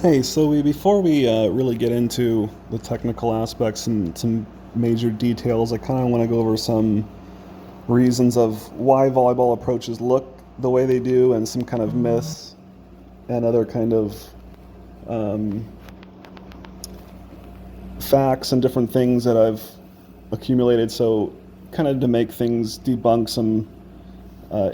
Hey, before we really get into the technical aspects and some major details, I kind of want to go over some reasons of why volleyball approaches look the way they do, and some kind of myths and other kind of um, facts and different things that I've accumulated. So, kind of to make things debunk some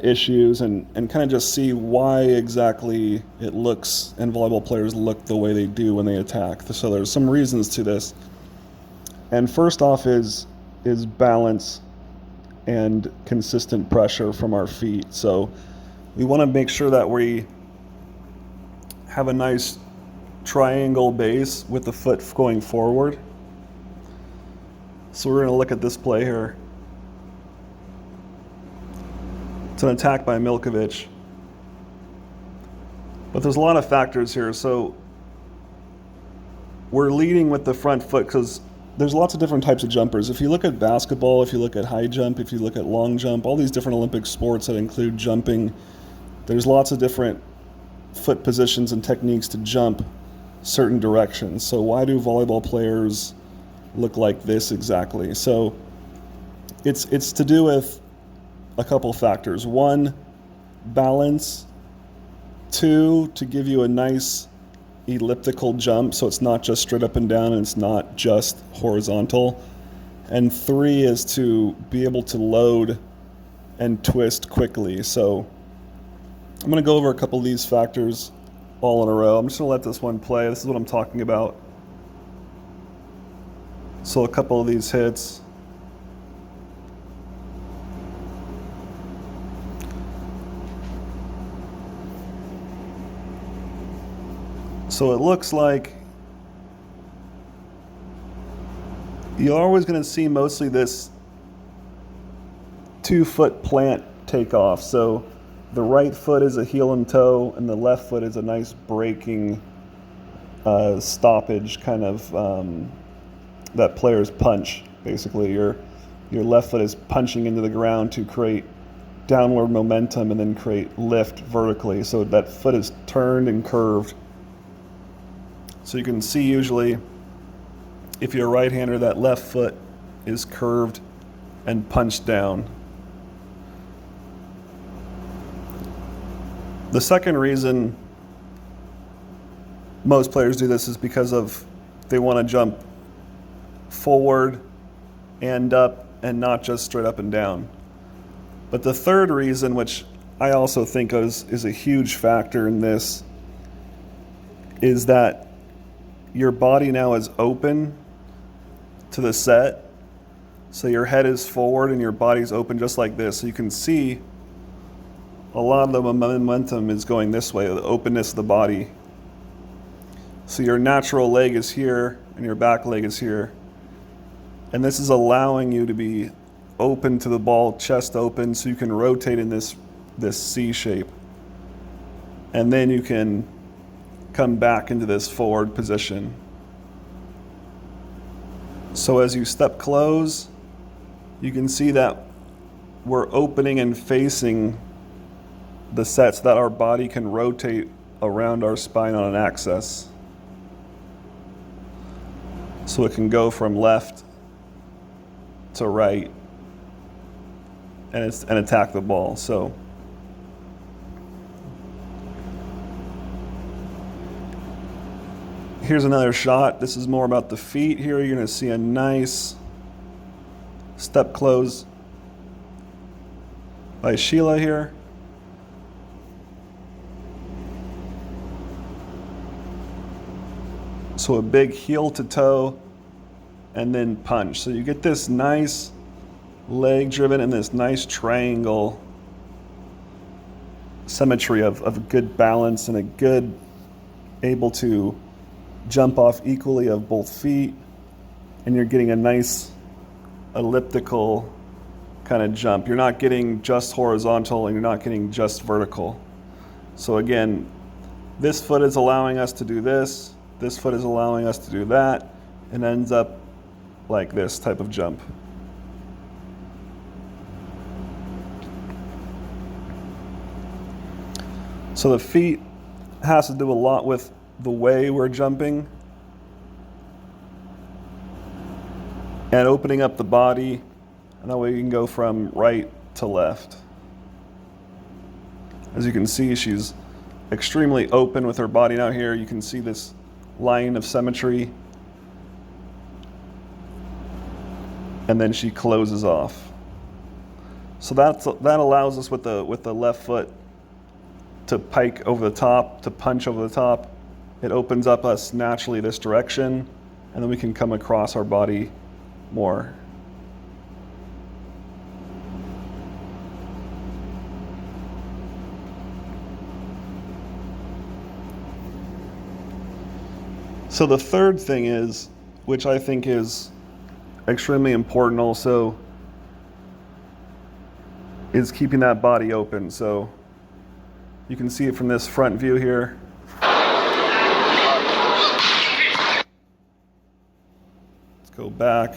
issues and kind of just see why exactly it looks and volleyball players look the way they do when they attack. So there's some reasons to this. And first off is balance and consistent pressure from our feet. So we want to make sure that we have a nice triangle base with the foot going forward. So we're going to look at this play here. It's an attack by Milkovic. But there's a lot of factors here. So we're leading with the front foot because there's lots of different types of jumpers. If you look at basketball, if you look at high jump, if you look at long jump, all these different Olympic sports that include jumping, there's lots of different foot positions and techniques to jump certain directions. So why do volleyball players look like this exactly? So it's to do with a couple factors. One, balance. Two, to give you a nice elliptical jump so it's not just straight up and down and it's not just horizontal. And three is to be able to load and twist quickly. So I'm going to go over a couple of these factors all in a row. I'm just going to let this one play. This is what I'm talking about. So a couple of these hits. So it looks like you're always going to see mostly this 2-foot plant takeoff. So the right foot is a heel and toe, and the left foot is a nice breaking stoppage kind of that players punch. Basically, your left foot is punching into the ground to create downward momentum and then create lift vertically. So that foot is turned and curved. So you can see usually, if you're a right-hander, that left foot is curved and punched down. The second reason most players do this is because of they want to jump forward and up and not just straight up and down. But the third reason, which I also think is a huge factor in this, is that your body now is open to the set. So your head is forward and your body's open just like this. So you can see a lot of the momentum is going this way, the openness of the body. So your natural leg is here and your back leg is here. And this is allowing you to be open to the ball, chest open, so you can rotate in this C shape. And then you can come back into this forward position. So as you step close, you can see that we're opening and facing the set so that our body can rotate around our spine on an axis. So it can go from left to right and attack the ball. So here's another shot. This is more about the feet here. You're going to see a nice step close by Sheila here. So a big heel to toe and then punch. So you get this nice leg driven and this nice triangle symmetry of good balance and a good able to jump off equally of both feet, and you're getting a nice elliptical kind of jump. You're not getting just horizontal and you're not getting just vertical. So again, this foot is allowing us to do this foot is allowing us to do that, and ends up like this type of jump. So the feet has to do a lot with the way we're jumping and opening up the body, and that way you can go from right to left. As you can see, she's extremely open with her body now here. You can see this line of symmetry. And then she closes off. So that allows us with the left foot to pike over the top, to punch over the top. It opens up us naturally this direction, and then we can come across our body more. So the third thing is, which I think is extremely important also, is keeping that body open. So you can see it from this front view here. Let's go back.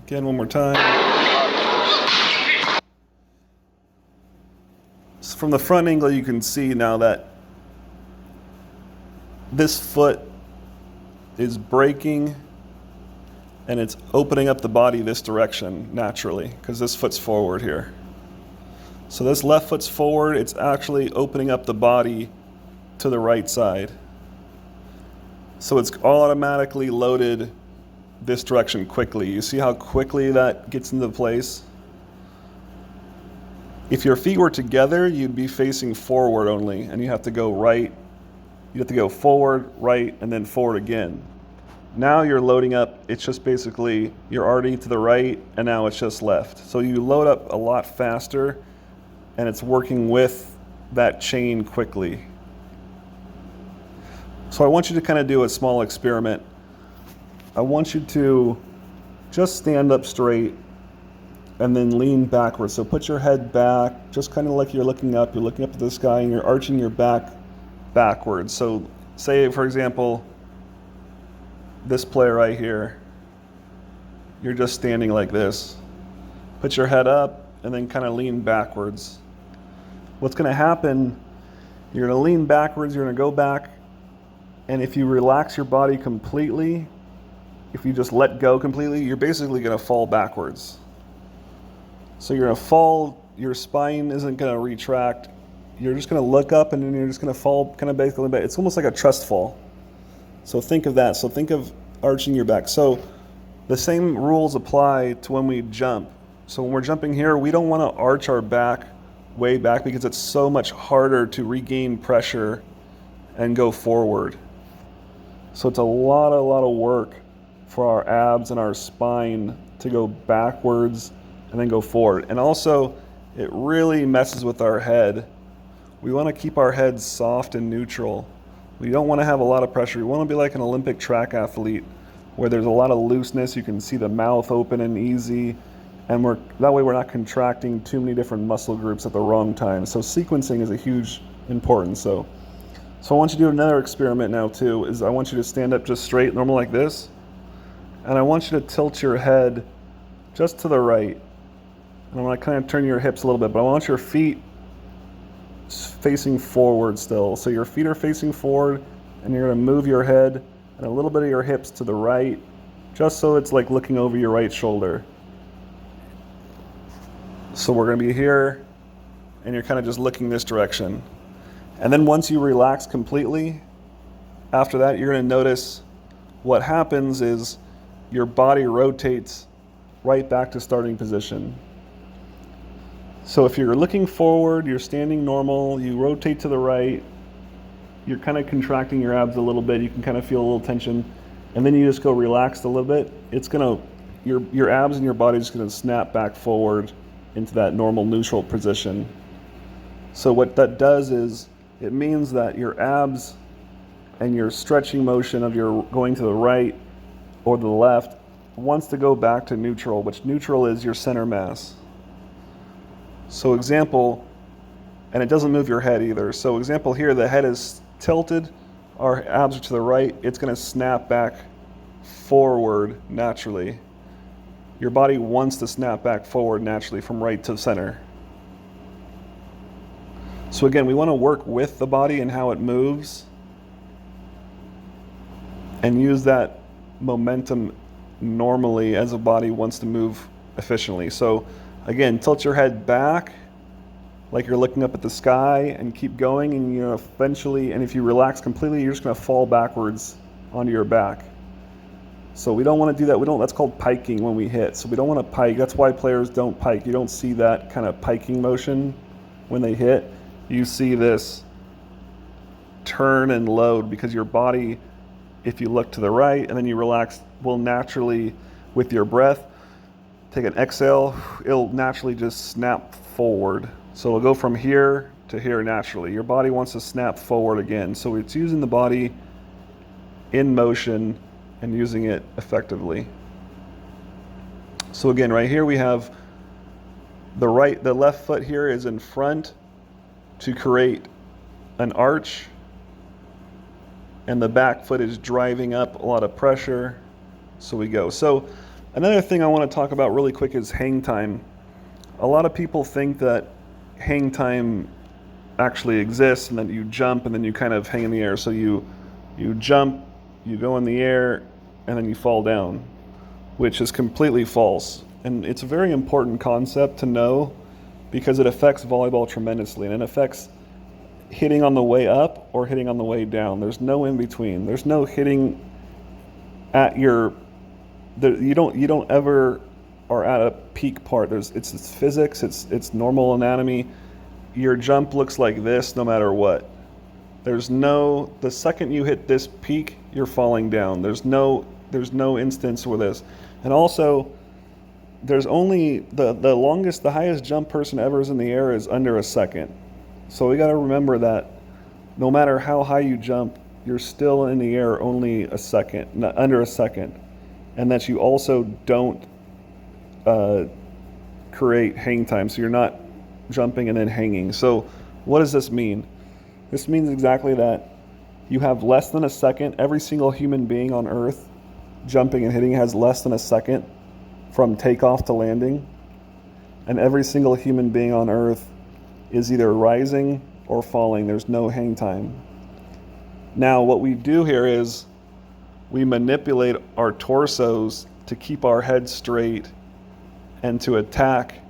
Again, one more time. So from the front angle, you can see now that this foot is breaking and it's opening up the body this direction naturally, because this foot's forward here. So this left foot's forward, it's actually opening up the body to the right side. So it's automatically loaded this direction quickly. You see how quickly that gets into place? If your feet were together, you'd be facing forward only, and you have to go right. You have to go forward, right, and then forward again. Now you're loading up, it's just basically, you're already to the right, and now it's just left. So you load up a lot faster, and it's working with that chain quickly. So I want you to kind of do a small experiment. I want you to just stand up straight and then lean backwards. So put your head back, just kind of like you're looking up at the sky, and you're arching your back backwards. So say, for example, this player right here, you're just standing like this. Put your head up and then kind of lean backwards. What's going to happen, you're going to lean backwards, you're going to go back, and if you relax your body completely, if you just let go completely, you're basically going to fall backwards. So you're going to fall, your spine isn't going to retract. You're just going to look up and then you're just going to fall kind of basically back. It's almost like a trust fall. So think of that. So think of arching your back. So the same rules apply to when we jump. So when we're jumping here, we don't want to arch our back way back because it's so much harder to regain pressure and go forward. So it's a lot of work for our abs and our spine to go backwards and then go forward. And also, it really messes with our head. We want to keep our head soft and neutral. We don't want to have a lot of pressure. We want to be like an Olympic track athlete where there's a lot of looseness. You can see the mouth open and easy, and that way we're not contracting too many different muscle groups at the wrong time. So sequencing is a huge importance. So I want you to do another experiment now too, is I want you to stand up just straight, normal like this, and I want you to tilt your head just to the right. And I want to kind of turn your hips a little bit, but I want your feet facing forward still. So your feet are facing forward, and you're going to move your head and a little bit of your hips to the right, just so it's like looking over your right shoulder. So we're going to be here, and you're kind of just looking this direction. And then once you relax completely, after that, you're going to notice what happens is your body rotates right back to starting position. So if you're looking forward, you're standing normal, you rotate to the right, you're kind of contracting your abs a little bit, you can kind of feel a little tension, and then you just go relaxed a little bit, it's going to, your abs and your body is going to snap back forward into that normal neutral position. So what that does is, it means that your abs and your stretching motion of your going to the right or the left wants to go back to neutral, which neutral is your center mass. So example, and it doesn't move your head either. So example here, the head is tilted, our abs are to the right, it's going to snap back forward naturally. your body wants to snap back forward naturally from right to center. So again, we want to work with the body and how it moves and use that momentum normally as a body wants to move efficiently. So again, tilt your head back like you're looking up at the sky and keep going, and eventually, and if you relax completely, you're just going to fall backwards onto your back. So we don't want to do that. That's called piking when we hit. So we don't want to pike. That's why players don't pike. You don't see that kind of piking motion when they hit. You see this turn and load because your body, if you look to the right and then you relax, will naturally, with your breath, take an exhale, it'll naturally just snap forward. So it'll go from here to here naturally. Your body wants to snap forward again. So it's using the body in motion and using it effectively. So again, right here we have the left foot here is in front to create an arch, and the back foot is driving up a lot of pressure. So we go. So another thing I want to talk about really quick is hang time. A lot of people think that hang time actually exists and that you jump and then you kind of hang in the air. So you jump, you go in the air, and then you fall down, which is completely false. And it's a very important concept to know because it affects volleyball tremendously, and it affects hitting on the way up or hitting on the way down. There's no in between. There's no hitting at you don't ever are at a peak part. It's physics, it's normal anatomy. Your jump looks like this no matter what. The second you hit this peak, you're falling down. There's no instance with this. And also, there's only the highest jump person ever is in the air is under a second. So we got to remember that no matter how high you jump, you're still in the air only a second, under a second. And that you also don't create hang time. So you're not jumping and then hanging. So what does this mean? This means exactly that you have less than a second. Every single human being on Earth jumping and hitting has less than a second from takeoff to landing. And every single human being on Earth is either rising or falling. There's no hang time. Now, what we do here is we manipulate our torsos to keep our head straight and to attack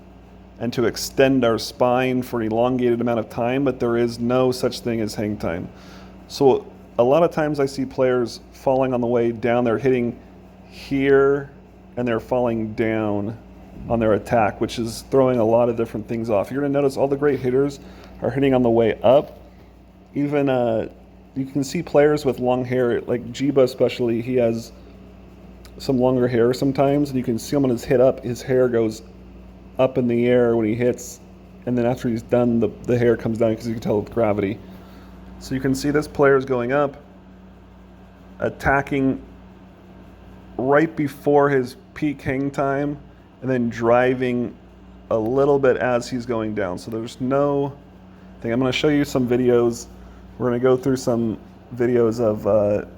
and to extend our spine for an elongated amount of time, but there is no such thing as hang time. So a lot of times I see players falling on the way down. They're hitting here and they're falling down on their attack, which is throwing a lot of different things off. You're going to notice all the great hitters are hitting on the way up. Even you can see players with long hair, like Jiba especially, he has some longer hair sometimes, and you can see him on his hit up, his hair goes up in the air when he hits, and then after he's done, the hair comes down because you can tell with gravity. So you can see this player is going up, attacking right before his peak hang time, and then driving a little bit as he's going down. So there's no thing. I'm going to show you some videos. We're going to go through some videos of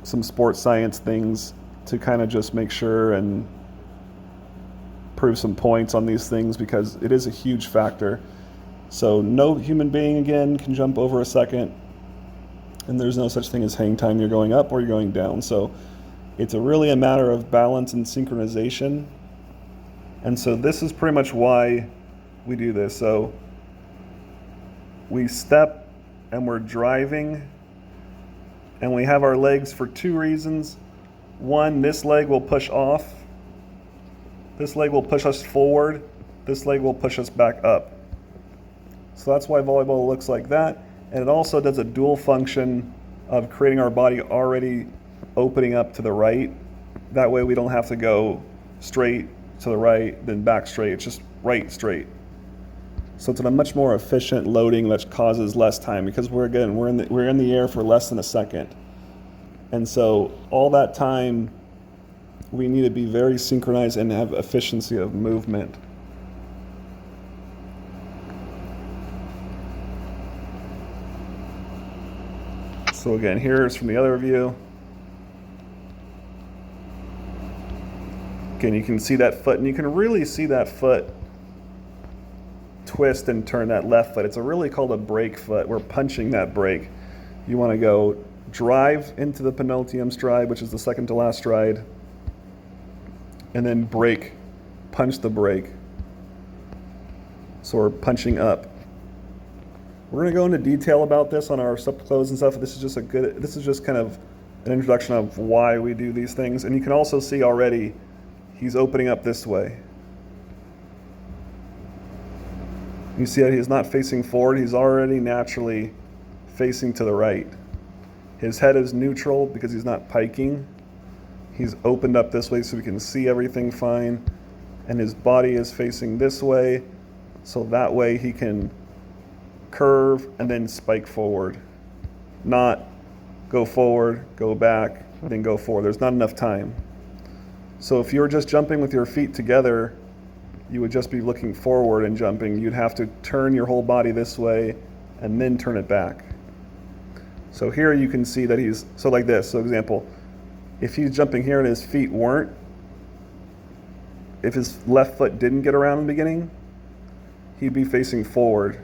some sports science things to kind of just make sure and prove some points on these things because it is a huge factor. So no human being, again, can jump over a second, and there's no such thing as hang time. You're going up or you're going down. So it's really a matter of balance and synchronization. And so this is pretty much why we do this. So we step and we're driving, and we have our legs for two reasons. One, this leg will push off. This leg will push us forward. This leg will push us back up. So that's why volleyball looks like that. And it also does a dual function of creating our body already opening up to the right. That way we don't have to go straight to the right, then back straight. It's just right straight. So it's a much more efficient loading that causes less time because we're in the air for less than a second. And so all that time we need to be very synchronized and have efficiency of movement. So again, here's from the other view. Again, you can see that foot, and you can really see that foot twist and turn, that left foot. It's really called a brake foot. We're punching that brake. You want to go drive into the penultimate stride, which is the second to last stride, and then brake, punch the brake. So we're punching up. We're going to go into detail about this on our step close and stuff. This is just kind of an introduction of why we do these things. And you can also see already he's opening up this way. You see that he's not facing forward. He's already naturally facing to the right. His head is neutral because he's not piking. He's opened up this way so we can see everything fine. And his body is facing this way, so that way he can curve and then spike forward. Not go forward, go back, then go forward. There's not enough time. So if you were just jumping with your feet together, you would just be looking forward and jumping. You'd have to turn your whole body this way and then turn it back. So here you can see that he's, so like this, so example, if he's jumping here and his feet weren't, if his left foot didn't get around in the beginning, he'd be facing forward.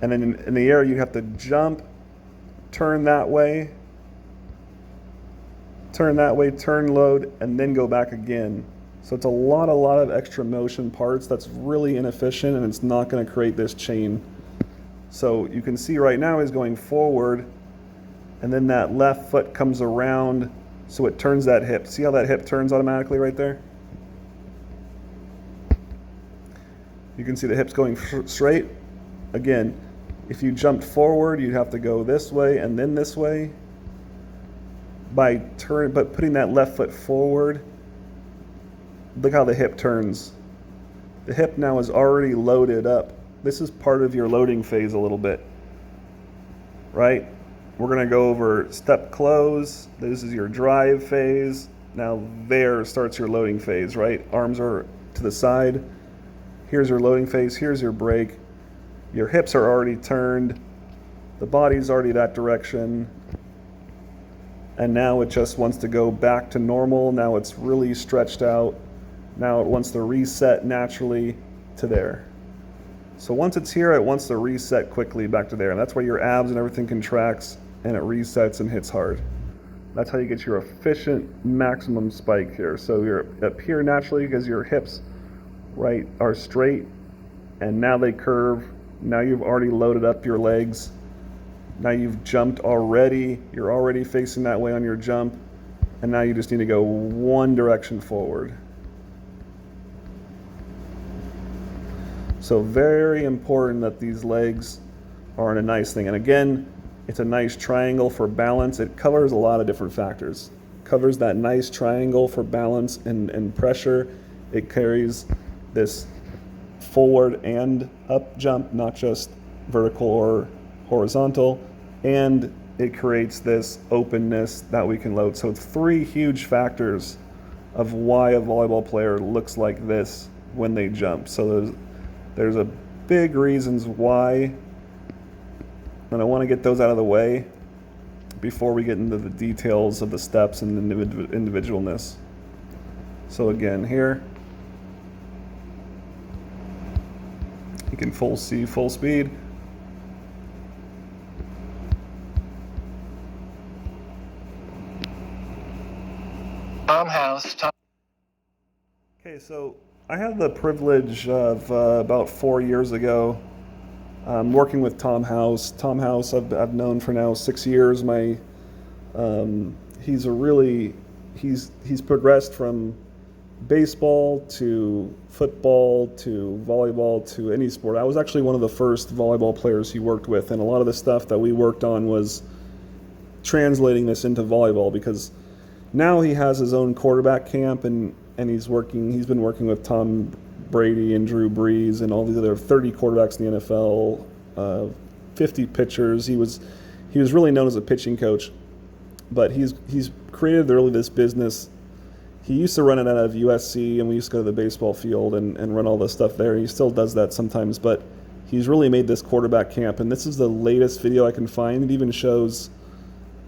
And then in the air, you have to jump, turn that way, turn load, and then go back again. So it's a lot of extra motion parts that's really inefficient, and it's not going to create this chain. So you can see right now he's going forward, and then that left foot comes around, so it turns that hip. See how that hip turns automatically right there? You can see the hips going straight. Again, if you jumped forward, you'd have to go this way and then this way. But putting that left foot forward, look how the hip turns. The hip now is already loaded up. This is part of your loading phase a little bit, right? We're gonna go over step close. This is your drive phase. Now there starts your loading phase, right? Arms are to the side. Here's your loading phase, here's your brake. Your hips are already turned. The body's already that direction. And now it just wants to go back to normal. Now it's really stretched out. Now it wants to reset naturally to there. So once it's here, it wants to reset quickly back to there. And that's where your abs and everything contracts and it resets and hits hard. That's how you get your efficient maximum spike here. So you're up here naturally because your hips, right, are straight, and now they curve. Now you've already loaded up your legs. Now you've jumped already. You're already facing that way on your jump. And now you just need to go one direction forward. So very important that these legs are in a nice thing. And again, it's a nice triangle for balance. It covers a lot of different factors. It covers that nice triangle for balance and pressure. It carries this forward and up jump, not just vertical or horizontal, and it creates this openness that we can load. So 3 huge factors of why a volleyball player looks like this when they jump. So there's a big reasons why, and I want to get those out of the way before we get into the details of the steps and the individualness. So again, here, you can full speed. Tom House. Okay, so I had the privilege of about 4 years ago working with Tom House. Tom House I've known for now 6 years. He's progressed from baseball to football to volleyball to any sport. I was actually one of the first volleyball players he worked with, and a lot of the stuff that we worked on was translating this into volleyball, because now he has his own quarterback camp, and he's been working with Tom Brady and Drew Brees and all these other 30 quarterbacks in the NFL, 50 pitchers. He was really known as a pitching coach, but he's created really this business. He used to run it out of USC, and we used to go to the baseball field and run all this stuff there. He still does that sometimes, but he's really made this quarterback camp, and this is the latest video I can find. It even shows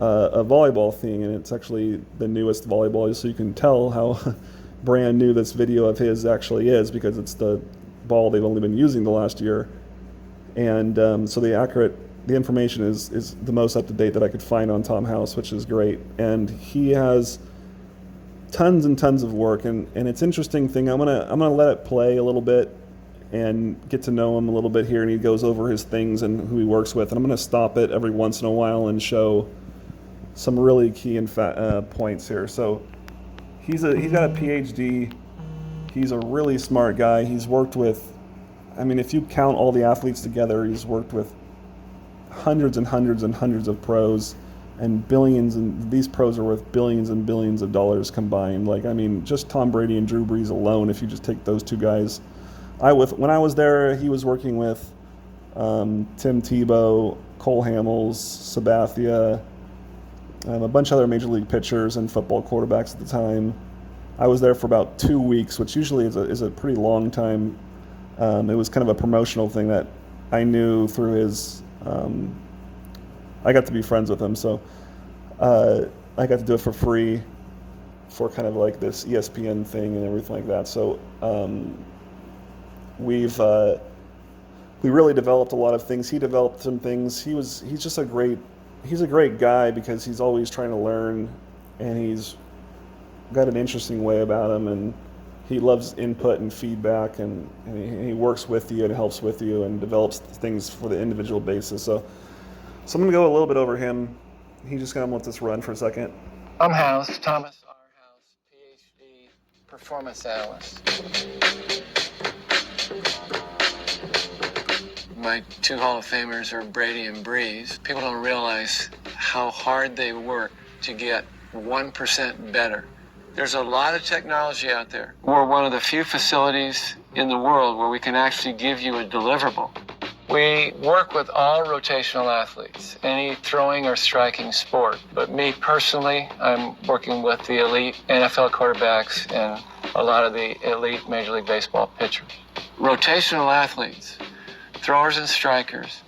a volleyball thing, and it's actually the newest volleyball, so you can tell how brand new this video of his actually is, because it's the ball they've only been using the last year. And so the information is the most up to date that I could find on Tom House, which is great. And he has tons and tons of work, and it's interesting thing. I'm gonna let it play a little bit and get to know him a little bit here, and he goes over his things and who he works with, and I'm gonna stop it every once in a while and show some really key points here. So he's got a PhD. He's a really smart guy. He's worked with, I mean, if you count all the athletes together, he's worked with hundreds and hundreds and hundreds of pros, and billions, and these pros are worth billions and billions of dollars combined. Like, I mean, just Tom Brady and Drew Brees alone, if you just take those two guys. When I was there, he was working with Tim Tebow, Cole Hamels, Sabathia, a bunch of other major league pitchers and football quarterbacks at the time. I was there for about 2 weeks, which usually is a pretty long time. It was kind of a promotional thing that I knew through his. I got to be friends with him, so I got to do it for free for kind of like this ESPN thing and everything like that. So we really developed a lot of things. He developed some things. He's a great guy because he's always trying to learn, and he's got an interesting way about him, and he loves input and feedback, and he works with you and helps with you and develops things for the individual basis. So I'm going to go a little bit over him. He's just going to let this run for a second. Tom House, Thomas R. House, PhD, performance analyst. My two Hall of Famers are Brady and Brees. People don't realize how hard they work to get 1% better. There's a lot of technology out there. We're one of the few facilities in the world where we can actually give you a deliverable. We work with all rotational athletes, any throwing or striking sport. But me personally, I'm working with the elite NFL quarterbacks and a lot of the elite Major League Baseball pitchers. Rotational athletes, throwers and strikers,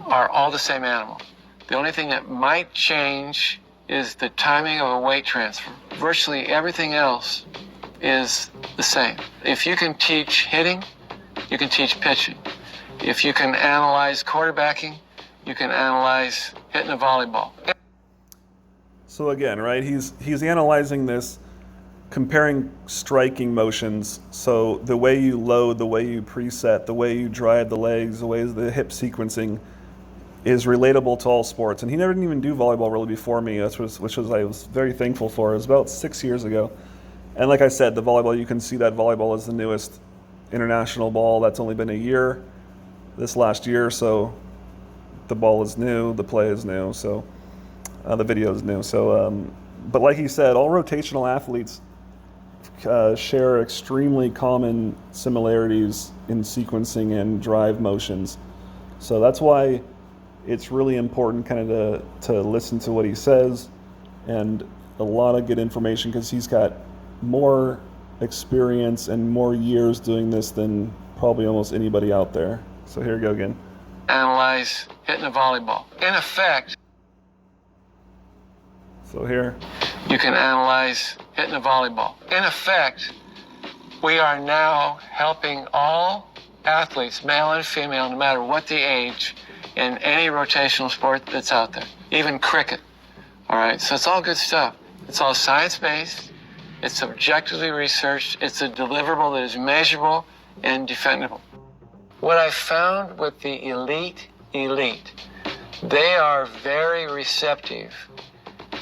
are all the same animal. The only thing that might change is the timing of a weight transfer. Virtually everything else is the same. If you can teach hitting, you can teach pitching. If you can analyze quarterbacking, you can analyze hitting a volleyball. So again, right, he's analyzing this, comparing striking motions. So the way you load, the way you preset, the way you drive the legs, the way the hip sequencing is relatable to all sports. And he never didn't even do volleyball really before me, which I was very thankful for. It was about 6 years ago. And like I said, the volleyball, you can see that volleyball is the newest international ball. That's only been a year, this last year. So the ball is new, the play is new, so the video is new. So, but like he said, all rotational athletes share extremely common similarities in sequencing and drive motions. So that's why it's really important kind of to listen to what he says, and a lot of good information, because he's got more experience and more years doing this than probably almost anybody out there. So here we go again. Analyze hitting a volleyball. In effect, so here. You can analyze hitting a volleyball. In effect, we are now helping all athletes, male and female, no matter what the age, in any rotational sport that's out there, even cricket. All right, so it's all good stuff. It's all science-based. It's objectively researched. It's a deliverable that is measurable and defendable. What I found with the elite, they are very receptive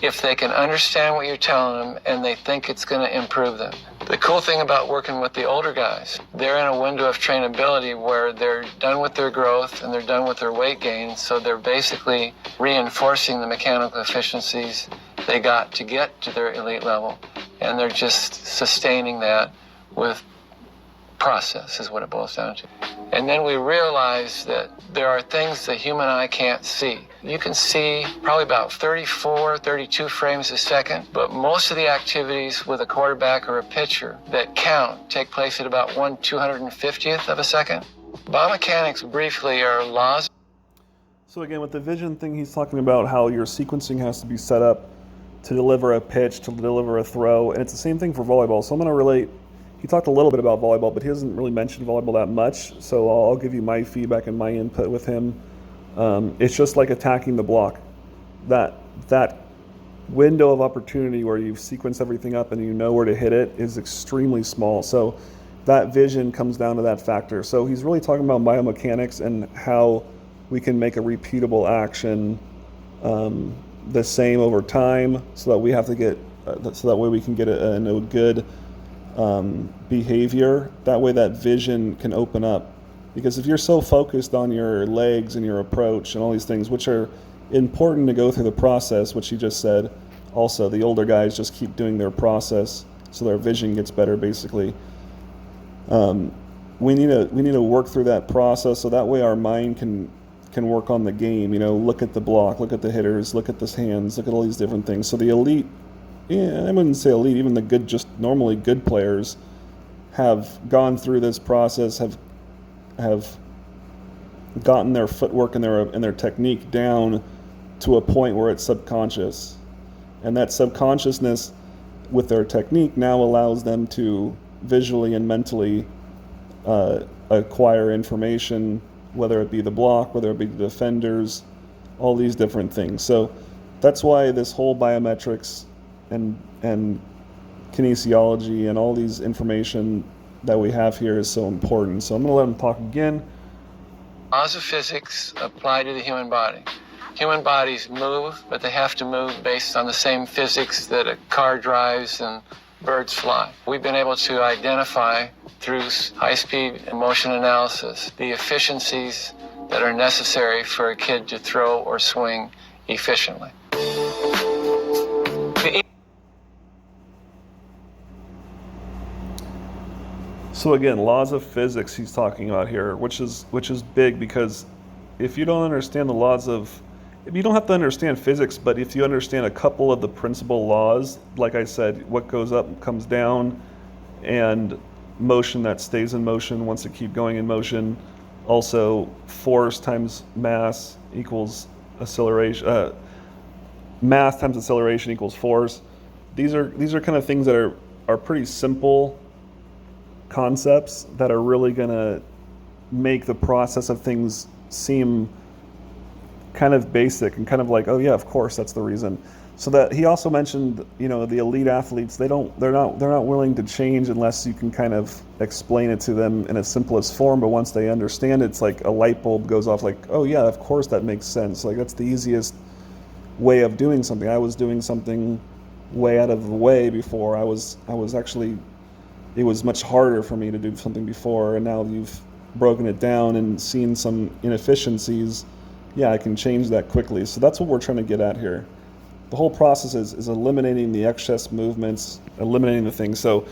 if they can understand what you're telling them and they think it's going to improve them. The cool thing about working with the older guys, they're in a window of trainability where they're done with their growth and they're done with their weight gain, so they're basically reinforcing the mechanical efficiencies they got to get to their elite level, and they're just sustaining that with process is what it boils down to. And then we realize that there are things the human eye can't see. You can see probably about 34, 32 frames a second, but most of the activities with a quarterback or a pitcher that count take place at about 1/250th of a second. Biomechanics, briefly, are laws. So again, with the vision thing, he's talking about how your sequencing has to be set up to deliver a pitch, to deliver a throw, and it's the same thing for volleyball. So I'm going to relate. He talked a little bit about volleyball, but he hasn't really mentioned volleyball that much. So I'll give you my feedback and my input with him. It's just like attacking the block. That window of opportunity where you sequence everything up and you know where to hit it is extremely small. So that vision comes down to that factor. So he's really talking about biomechanics and how we can make a repeatable action the same over time, so that we have to get so that way we can get a good behavior. That way that vision can open up, because if you're so focused on your legs and your approach and all these things, which are important to go through the process, which you just said, also the older guys just keep doing their process so their vision gets better, basically. We need to work through that process so that way our mind can work on the game. Look at the block, look at the hitters, look at the hands, look at all these different things. So the elite, I wouldn't say elite, even the good, just normally good players have gone through this process, have gotten their footwork and their technique down to a point where it's subconscious, and that subconsciousness with their technique now allows them to visually and mentally acquire information, whether it be the block, whether it be the defenders, all these different things. So that's why this whole biometrics and kinesiology and all these information that we have here is so important. So I'm going to let him talk again. Laws of physics apply to the human body. Human bodies move, but they have to move based on the same physics that a car drives and birds fly. We've been able to identify through high-speed motion analysis the efficiencies that are necessary for a kid to throw or swing efficiently. So again, laws of physics he's talking about here, which is big, because if you don't understand the laws of, you don't have to understand physics, but if you understand a couple of the principal laws, like I said, what goes up comes down, and motion that stays in motion wants to keep going in motion. Also, force times mass equals acceleration. Mass times acceleration equals force. These are kind of things that are pretty simple concepts that are really going to make the process of things seem kind of basic and kind of like, oh yeah, of course, that's the reason. So that he also mentioned, the elite athletes, they're not willing to change unless you can kind of explain it to them in its simplest form. But once they understand it, it's like a light bulb goes off, like, oh yeah, of course that makes sense. Like, that's the easiest way of doing something. I was doing something way out of the way before. I was actually, it was much harder for me to do something before, and now you've broken it down and seen some inefficiencies. Yeah, I can change that quickly. So that's what we're trying to get at here. The whole process is eliminating the excess movements, eliminating the things. So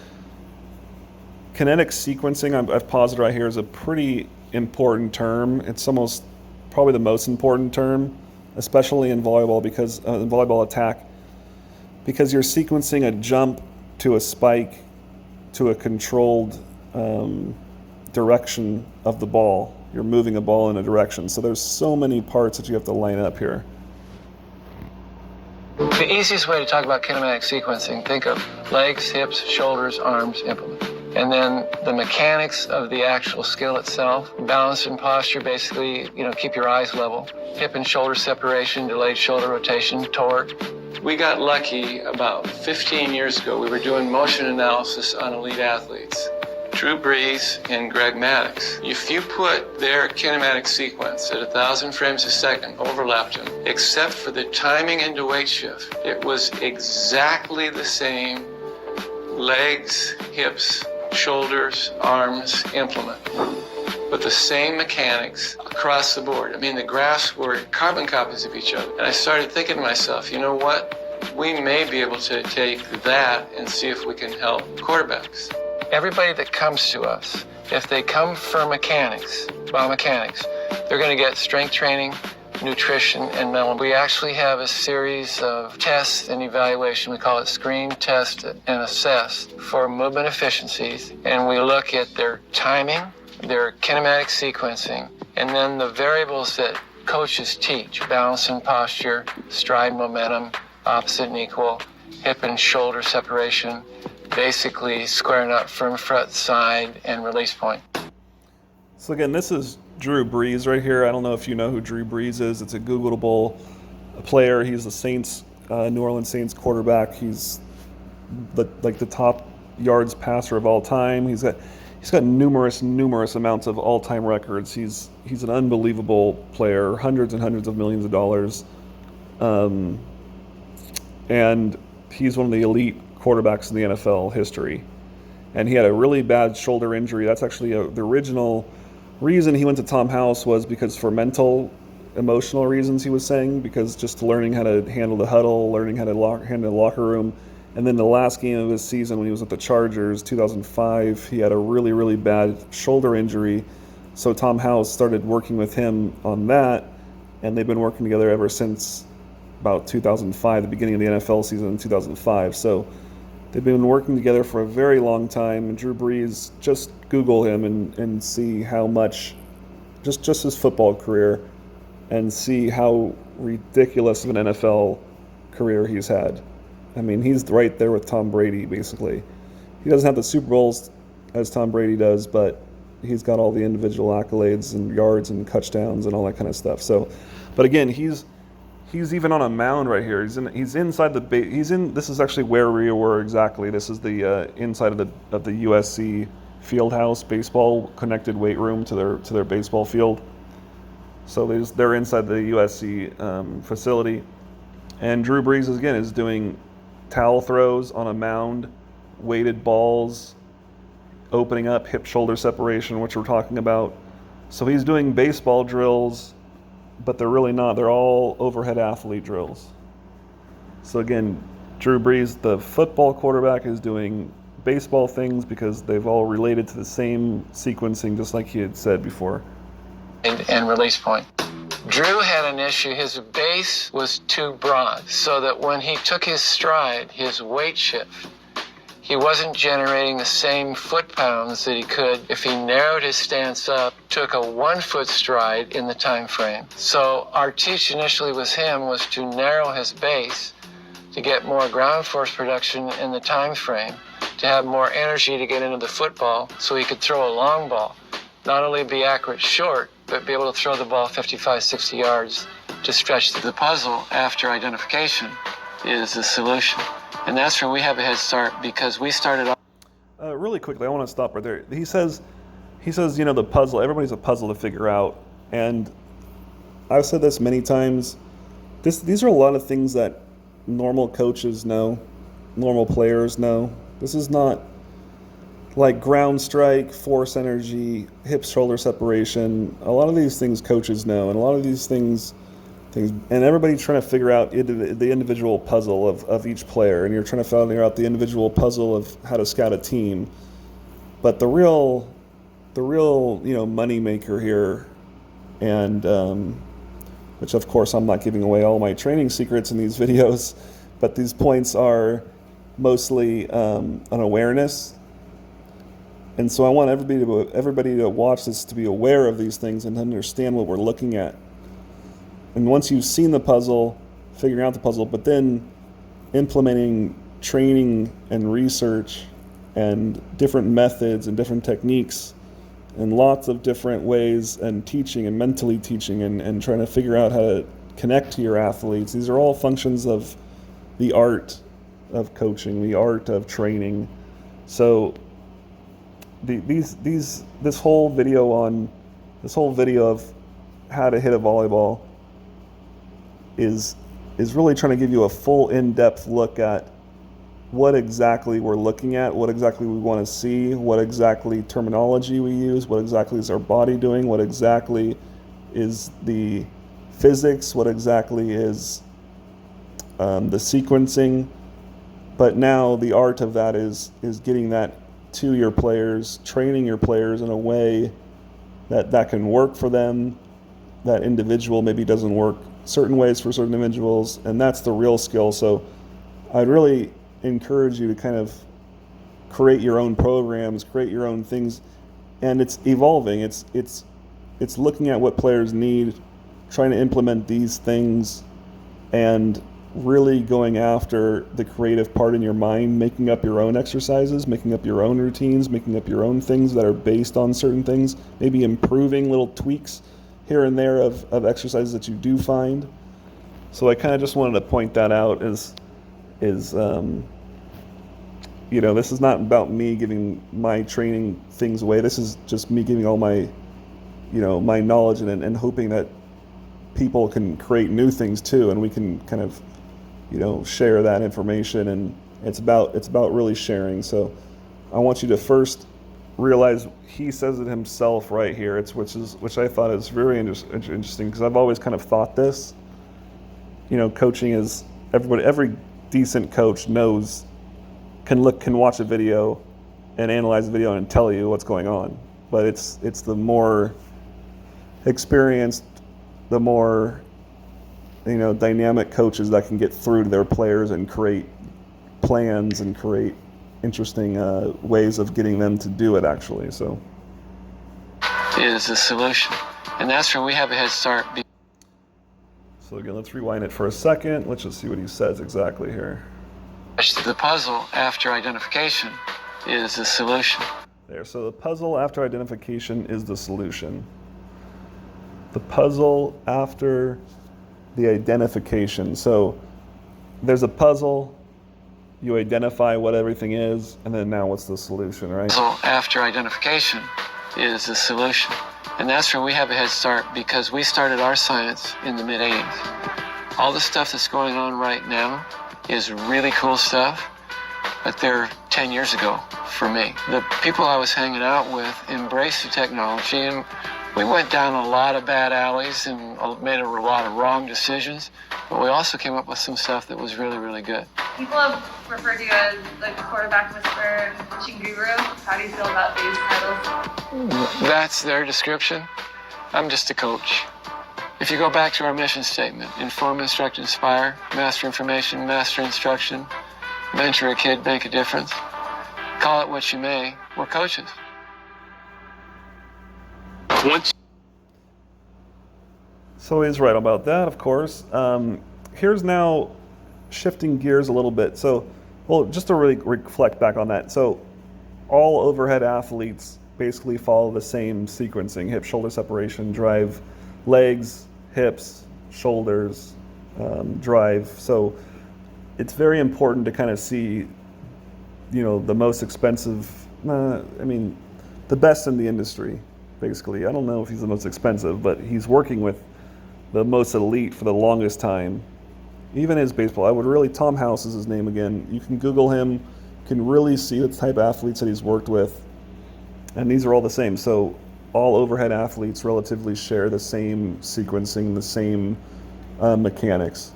kinetic sequencing, I've paused it right here, is a pretty important term. It's almost probably the most important term, especially in volleyball, because in volleyball attack, because you're sequencing a jump to a spike to a controlled direction of the ball. You're moving a ball in a direction. So there's so many parts that you have to line up here. The easiest way to talk about kinematic sequencing, think of legs, hips, shoulders, arms, implement. And then the mechanics of the actual skill itself, balance and posture, basically, keep your eyes level. Hip and shoulder separation, delayed shoulder rotation, torque. We got lucky about 15 years ago. We were doing motion analysis on elite athletes. Drew Brees and Greg Maddux. If you put their kinematic sequence at 1,000 frames a second, overlapped them, except for the timing into weight shift, it was exactly the same legs, hips, shoulders, arms, implement, with the same mechanics across the board. I mean, the graphs were carbon copies of each other. And I started thinking to myself, you know what? We may be able to take that and see if we can help quarterbacks. Everybody that comes to us, if they come for biomechanics, they're going to get strength training, nutrition, and mental. We actually have a series of tests and evaluation. We call it screen, test, and assess for movement efficiencies. And we look at their timing, their kinematic sequencing, and then the variables that coaches teach: balance and posture, stride momentum, opposite and equal, hip and shoulder separation, basically squaring up from front side and release point. So again, this is Drew Brees right here. I don't know if you know who Drew Brees is. It's a Googleable player. He's the Saints, New Orleans Saints quarterback. He's the top yards passer of all time. He's got numerous amounts of all-time records. He's an unbelievable player, hundreds and hundreds of millions of dollars, and he's one of the elite quarterbacks in the NFL history. And he had a really bad shoulder injury. That's actually the original reason he went to Tom House, was because for mental, emotional reasons, he was saying, because just learning how to handle the huddle, learning how to handle the locker room. And then the last game of his season, when he was at the Chargers, 2005, he had a really bad shoulder injury. So Tom House started working with him on that, and they've been working together ever since about 2005, the beginning of the NFL season in 2005. So they've been working together for a very long time. And Drew Brees, just Google him and see how much, just his football career, and see how ridiculous of an NFL career he's had. I mean, he's right there with Tom Brady, basically. He doesn't have the Super Bowls as Tom Brady does, but he's got all the individual accolades and yards and touchdowns and all that kind of stuff. So, but again, he's even on a mound right here. He's inside the this is actually where we were exactly. This is the inside of the USC Fieldhouse baseball connected weight room to their baseball field. So they're inside the USC facility, and Drew Brees is doing towel throws on a mound, weighted balls, opening up, hip shoulder separation, which we're talking about. So he's doing baseball drills, but they're really not. They're all overhead athlete drills. So again, Drew Brees, the football quarterback, is doing baseball things because they've all related to the same sequencing, just like he had said before. And release point. Drew had an issue. His base was too broad, so that when he took his stride, his weight shift, he wasn't generating the same foot-pounds that he could if he narrowed his stance up, took a 1-foot stride in the time frame. So our teach initially with him was to narrow his base to get more ground force production in the time frame, to have more energy to get into the football so he could throw a long ball. Not only be accurate short, but be able to throw the ball 55, 60 yards to stretch the puzzle after identification is the solution. And that's where we have a head start, because we started off. Really quickly, I want to stop right there. He says, the puzzle, everybody's a puzzle to figure out. And I've said this many times. These are a lot of things that normal coaches know, normal players know. This is not like ground strike, force energy, hip shoulder separation. A lot of these things coaches know, and a lot of these things, and everybody's trying to figure out the individual puzzle of each player, and you're trying to figure out the individual puzzle of how to scout a team. But the real money maker here, and which of course I'm not giving away all my training secrets in these videos, but these points are mostly an awareness. And so I want everybody to watch this, to be aware of these things and understand what we're looking at. And once you've seen the puzzle, figuring out the puzzle, but then implementing training and research and different methods and different techniques and lots of different ways, and teaching and mentally teaching and trying to figure out how to connect to your athletes. These are all functions of the art of coaching, the art of training. So this whole video of how to hit a volleyball is really trying to give you a full in-depth look at what exactly we're looking at, what exactly we want to see, what exactly terminology we use, what exactly is our body doing, what exactly is the physics, what exactly is the sequencing. But now the art of that is getting that to your players, training your players in a way that can work for them, that individual maybe doesn't work certain ways for certain individuals, and that's the real skill. So I'd really encourage you to kind of create your own programs, create your own things, and it's evolving. It's looking at what players need, trying to implement these things, and really going after the creative part in your mind, making up your own exercises, making up your own routines, making up your own things that are based on certain things, maybe improving little tweaks here and there of exercises that you do find. So I kind of just wanted to point that out as you know, this is not about me giving my training things away. This is just me giving all my, you know, my knowledge and hoping that people can create new things too, and we can kind of, you know, share that information. And it's about really sharing. So I want you to first realize he says it himself right here. Which I thought is very interesting, because I've always kind of thought this. You know, coaching is every decent coach knows, can watch a video and analyze the video and tell you what's going on. But it's the more experienced, the more, you know, dynamic coaches that can get through to their players and create plans and create interesting ways of getting them to do it actually. So is the solution, and that's where we have a head start. So again, let's rewind it for a second. Let's just see what he says exactly here. The puzzle after identification is the solution. There, so the puzzle after identification is the solution. The puzzle after the identification. So there's a puzzle, you identify what everything is, and then now what's the solution, right? Puzzle after identification is the solution. And that's where we have a head start, because we started our science in the mid-'80s. All the stuff that's going on right now is really cool stuff, but they're 10 years ago for me. The people I was hanging out with embraced the technology, and we went down a lot of bad alleys and made a lot of wrong decisions, but we also came up with some stuff that was really, really good. People have referred to you as like the quarterback whisperer and coaching guru. How do you feel about these titles? That's their description. I'm just a coach. If you go back to our mission statement, inform, instruct, inspire, master information, master instruction, mentor a kid, make a difference, call it what you may, we're coaches. So he's right about that, of course. Here's now shifting gears a little bit. So, well, just to really reflect back on that. So all overhead athletes basically follow the same sequencing: hip shoulder separation, drive, legs, hips, shoulders, drive. So it's very important to kind of see, you know, the most expensive, the best in the industry, basically. I don't know if he's the most expensive, but he's working with the most elite for the longest time. Even his baseball, Tom House is his name again. You can Google him, you can really see the type of athletes that he's worked with. And these are all the same. So all overhead athletes relatively share the same sequencing, the same mechanics.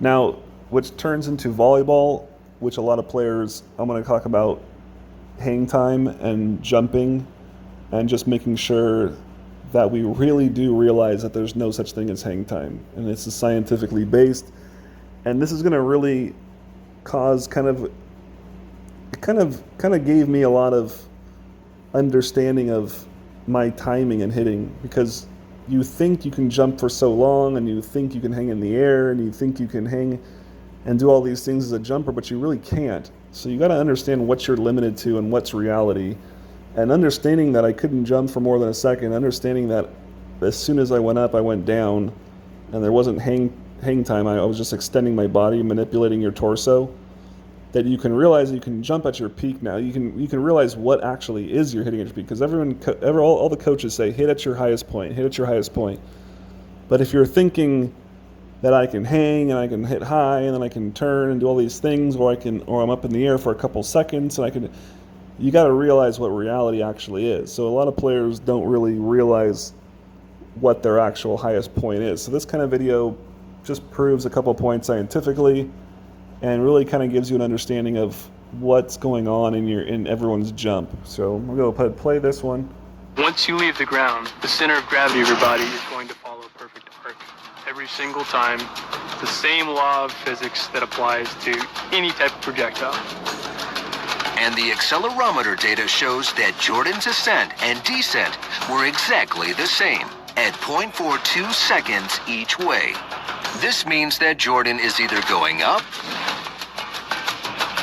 Now, which turns into volleyball, which a lot of players, I'm going to talk about hang time and jumping, and just making sure that we really do realize that there's no such thing as hang time. And this is scientifically based. And this is going to really cause kind of gave me a lot of understanding of my timing and hitting, because you think you can jump for so long, and you think you can hang in the air, and you think you can hang and do all these things as a jumper, but you really can't. So you got to understand what you're limited to and what's reality. And understanding that I couldn't jump for more than a second, understanding that as soon as I went up, I went down, and there wasn't hang time. I was just extending my body, manipulating your torso. That you can realize you can jump at your peak now. You can realize what actually is your hitting at your peak, because all the coaches say hit at your highest point, hit at your highest point. But if you're thinking that I can hang and I can hit high and then I can turn and do all these things, or I'm up in the air for a couple seconds and you got to realize what reality actually is. So a lot of players don't really realize what their actual highest point is. So this kind of video just proves a couple points scientifically, and really kind of gives you an understanding of what's going on in everyone's jump. So we'll go play this one. Once you leave the ground, the center of gravity of your body is going to follow a perfect arc. Every single time, the same law of physics that applies to any type of projectile. And the accelerometer data shows that Jordan's ascent and descent were exactly the same, at 0.42 seconds each way. This means that Jordan is either going up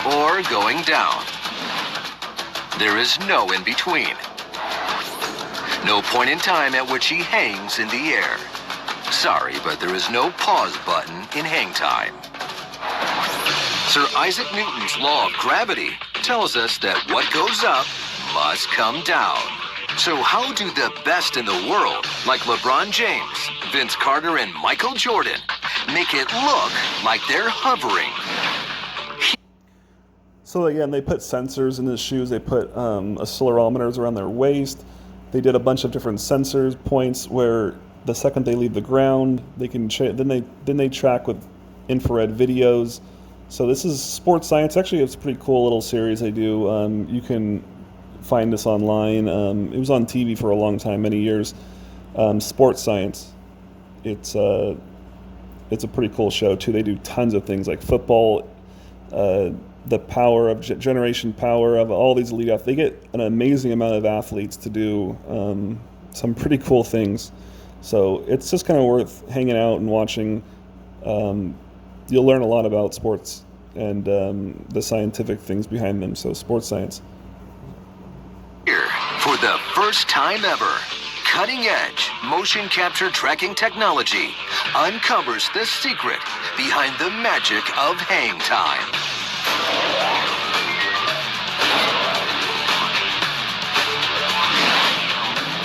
or going down. There is no in between. No point in time at which he hangs in the air. Sorry, but there is no pause button in hang time. Sir Isaac Newton's law of gravity tells us that what goes up must come down. So how do the best in the world, like LeBron James, Vince Carter, and Michael Jordan, make it look like they're hovering? So again, they put sensors in his shoes. They put accelerometers around their waist. They did a bunch of different sensors points where the second they leave the ground, they can then they track with infrared videos. So this is sports science. Actually, it's a pretty cool little series they do. You can find this online. It was on TV for a long time, many years. Sports science. It's a pretty cool show too. They do tons of things like football. The power of generation power of all these elite athletes. They get an amazing amount of athletes to do some pretty cool things. So it's just kind of worth hanging out and watching. You'll learn a lot about sports and the scientific things behind them. So sports science. Here, for the first time ever, cutting-edge motion capture tracking technology uncovers the secret behind the magic of hang time.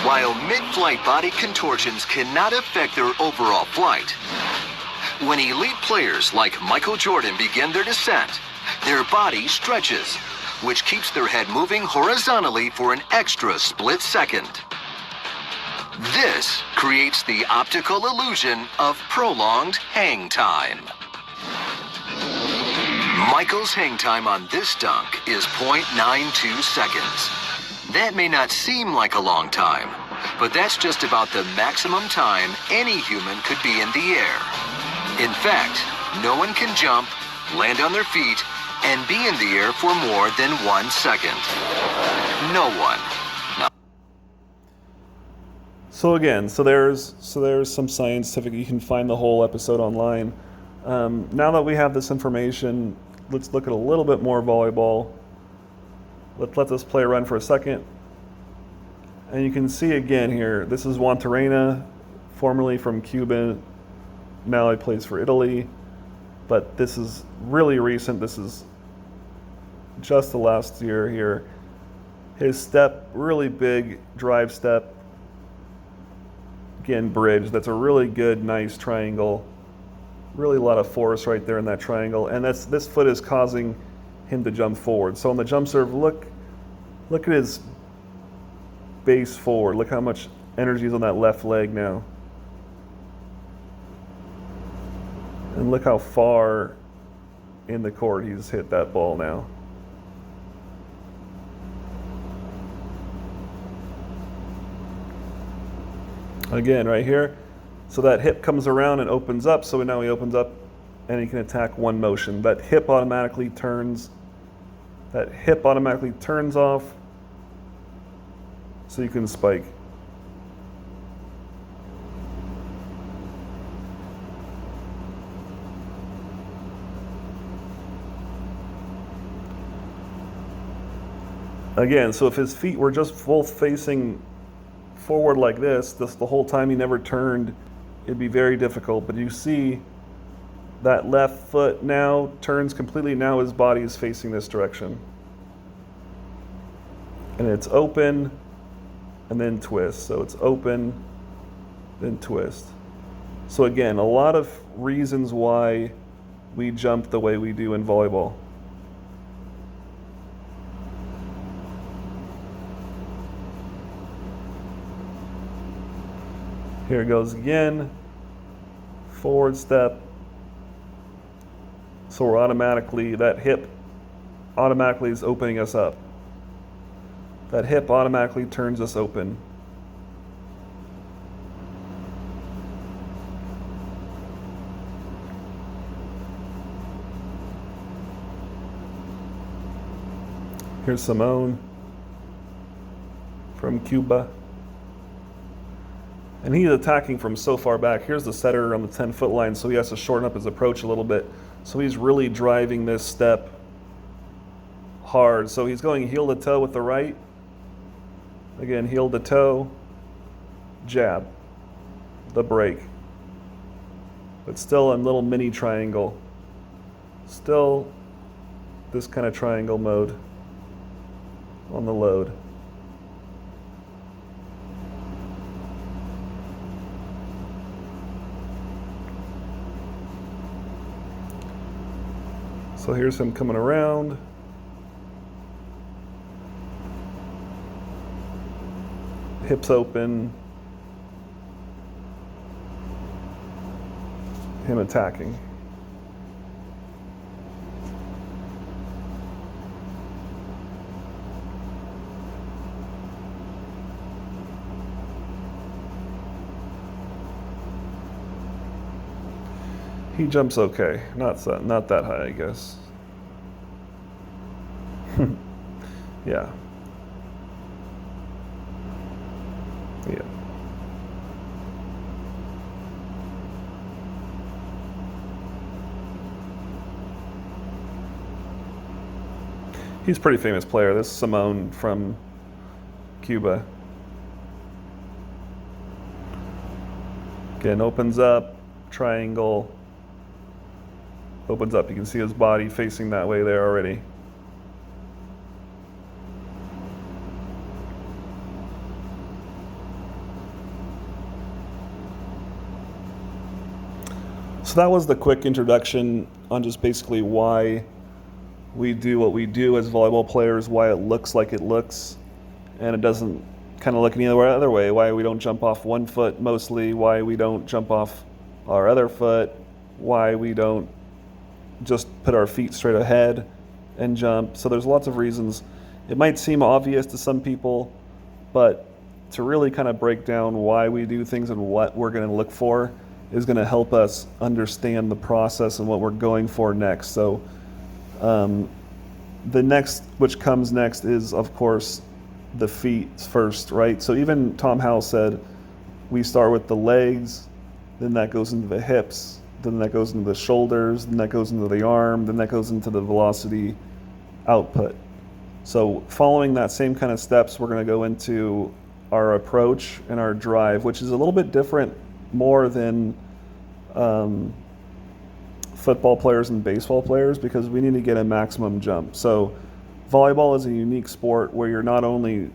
While mid-flight body contortions cannot affect their overall flight, when elite players like Michael Jordan begin their descent, their body stretches, which keeps their head moving horizontally for an extra split second. This creates the optical illusion of prolonged hang time. Michael's hang time on this dunk is 0.92 seconds. That may not seem like a long time, but that's just about the maximum time any human could be in the air. In fact, no one can jump, land on their feet, and be in the air for more than 1 second. No one. So again, so there's some scientific. You can find the whole episode online. Now that we have this information, let's look at a little bit more volleyball. Let's let this play run for a second. And you can see again here, this is Juan Terena, formerly from Cuba. Now he plays for Italy. But this is really recent. This is just the last year here. His step, really big drive step. Again, bridge. That's a really good, nice triangle. Really a lot of force right there in that triangle. And this foot is causing him to jump forward. So on the jump serve, look at his base forward. Look how much energy is on that left leg now. And look how far in the court he's hit that ball now. Again, right here. So that hip comes around and opens up. So now he opens up and he can attack one motion. That hip automatically turns. That hip automatically turns off. So you can spike. Again, so if his feet were just both facing forward like this the whole time, he never turned, it'd be very difficult. But you see that left foot now turns completely. Now his body is facing this direction. And it's open and then twist. So it's open, then twist. So again, a lot of reasons why we jump the way we do in volleyball. Here it goes again, forward step. So we're automatically, that hip automatically is opening us up. That hip automatically turns us open. Here's Simone from Cuba. And he's attacking from so far back. Here's the setter on the 10-foot line, so he has to shorten up his approach a little bit. So he's really driving this step hard. So he's going heel to toe with the right. Again, heel to toe, jab, the break. But still in little mini triangle. Still this kind of triangle mode on the load. So here's him coming around. Hips open. Him attacking. He jumps okay, not that high, I guess. Yeah. Yeah. He's a pretty famous player. This is Simone from Cuba. Again, opens up, triangle. Opens up. You can see his body facing that way there already. So that was the quick introduction on just basically why we do what we do as volleyball players, why it looks like it looks, and it doesn't kind of look any other way, why we don't jump off one foot mostly, why we don't jump off our other foot, why we don't just put our feet straight ahead and jump. So there's lots of reasons. It might seem obvious to some people, but to really kind of break down why we do things and what we're going to look for is going to help us understand the process and what we're going for next. So the next, which comes next, is of course the feet first, right? So even Tom Howell said we start with the legs, then that goes into the hips, then that goes into the shoulders, then that goes into the arm, then that goes into the velocity output. So following that same kind of steps, we're going to go into our approach and our drive, which is a little bit different more than football players and baseball players, because we need to get a maximum jump. So volleyball is a unique sport where you're not only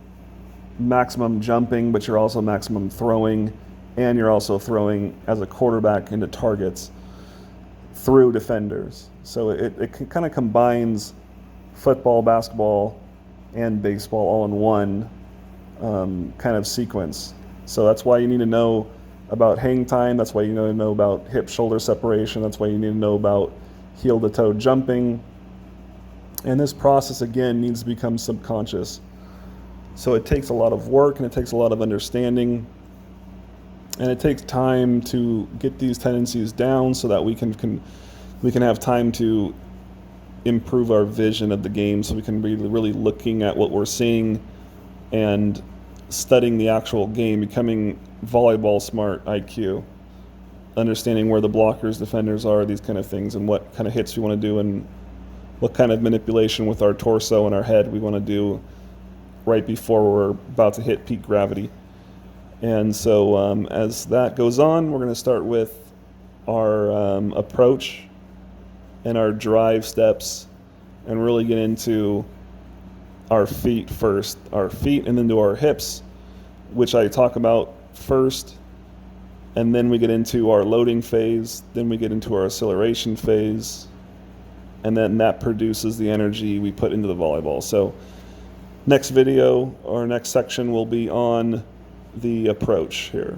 maximum jumping, but you're also maximum throwing, and you're also throwing as a quarterback into targets through defenders. So it kind of combines football, basketball, and baseball all in one kind of sequence. So that's why you need to know about hang time. That's why you need to know about hip-shoulder separation. That's why you need to know about heel-to-toe jumping. And this process, again, needs to become subconscious. So it takes a lot of work, and it takes a lot of understanding, and it takes time to get these tendencies down so that we can have time to improve our vision of the game, so we can be really looking at what we're seeing and studying the actual game, becoming volleyball smart IQ, understanding where the blockers, defenders are, these kind of things, and what kind of hits we want to do, and what kind of manipulation with our torso and our head we want to do right before we're about to hit peak gravity. And so as that goes on, we're going to start with our approach and our drive steps, and really get into our feet first, our feet, and then to our hips, which I talk about first, and then we get into our loading phase, then we get into our acceleration phase, and then that produces the energy we put into the volleyball. So next video or next section will be on the approach here.